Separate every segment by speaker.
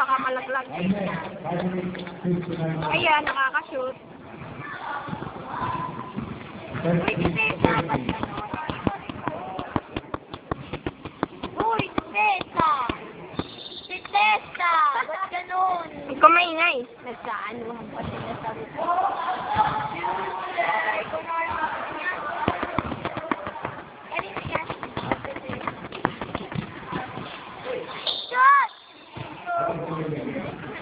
Speaker 1: baka malaglag. Ayan, nakaka-shoot. Uy, Tessa! Uy, Tessa! Si Tessa! Ba't ganun? Huwag ka maingay. Nagkaanuhan pa sila sa rupo. Shot!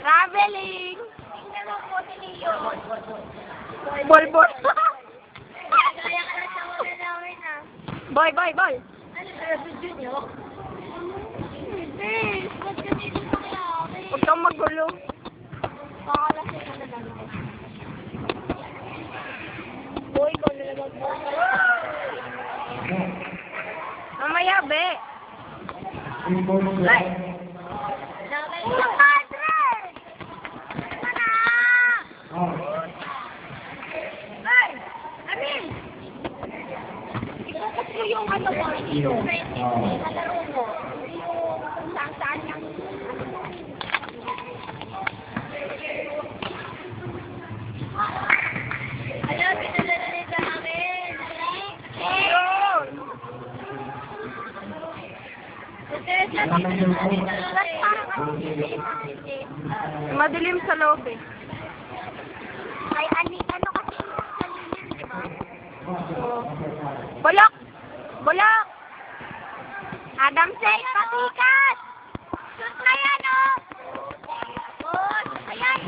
Speaker 1: Traveling! Tingnan mo po niliyo. Bol. Kaya ka lang sa muna namin ah. Boy. Ano sa video nyo? Hindi. Ba't ka dito sa akin? Huwag kang magulo. Pakalasin ka na lang. Boy, ko na lang po. Mamaya, be. Ay! Padre! Tara! Ay! Amin! Ibukas mo yung ano mo, yung malaro mo. Yung saan lang. Alam, pinalala ka namin. Ayun! Madilim sa loob eh. Ay, ano kasi madilim, di ba? Bulok! Adam Say, patikat! Shoot na yan, oh! Good! Ayan!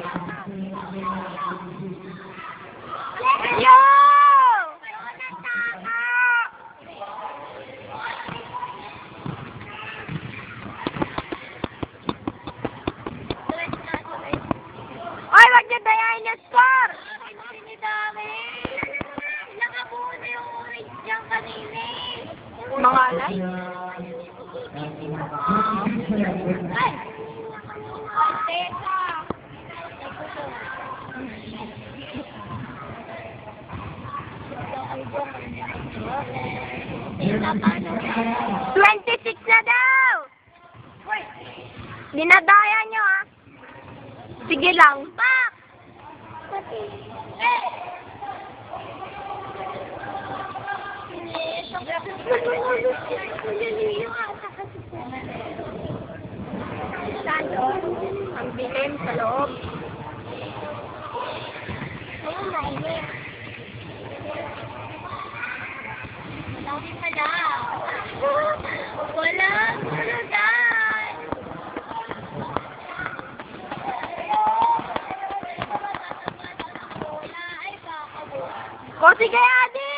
Speaker 1: Yo! Ay, wag niyo dayain yung score! Nakabuo na yung orange dyan kanina eh. Mga alay? Ay! Teka! 26 na daw! Dinadaya nyo ah! Sige lang. Pak! Ang bilim sa loob. Ayun na, ayun. Dami pala. Wala. O, sige, Adi!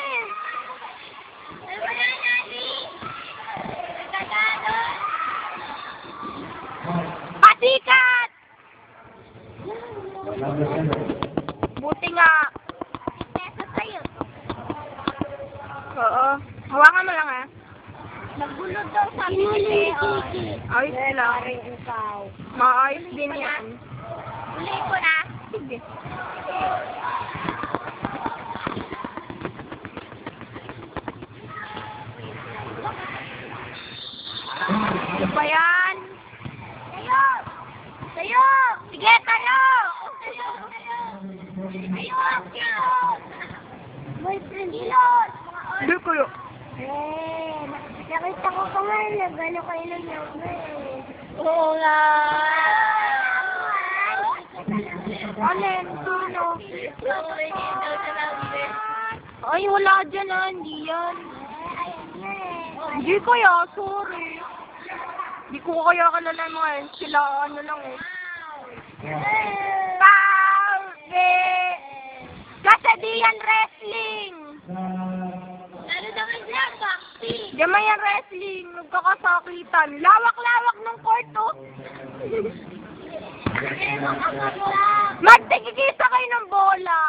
Speaker 1: Ano ba yan, Adi? Nagkagano? Patikat! Buti nga. Tesa sa'yo. Oo. Hawakan mo lang, ha? Nagbulod daw sa akin. Ayos lang. Maayos din yan. Uli ko na. Sige. Ano ba yan? Tayo! Sige, tayo! Tayo! Boyfriend ilot! Hindi ko yun. Nakita ko pa nga na gano'n kayo lang yung Oo nga! Alin? Sino? Ay, wala dyan ah. Hindi yan. Hindi kaya, sorry. Hindi ko kaya kalala mga yan. Sila ano lang eh. Pauwi! Kasi di yan wrestling! Ano naman yan, boxing? Diyan yan wrestling. Nagkakasakitan. Lawak-lawak ng court oh. Magtigigisa kayo ng bola.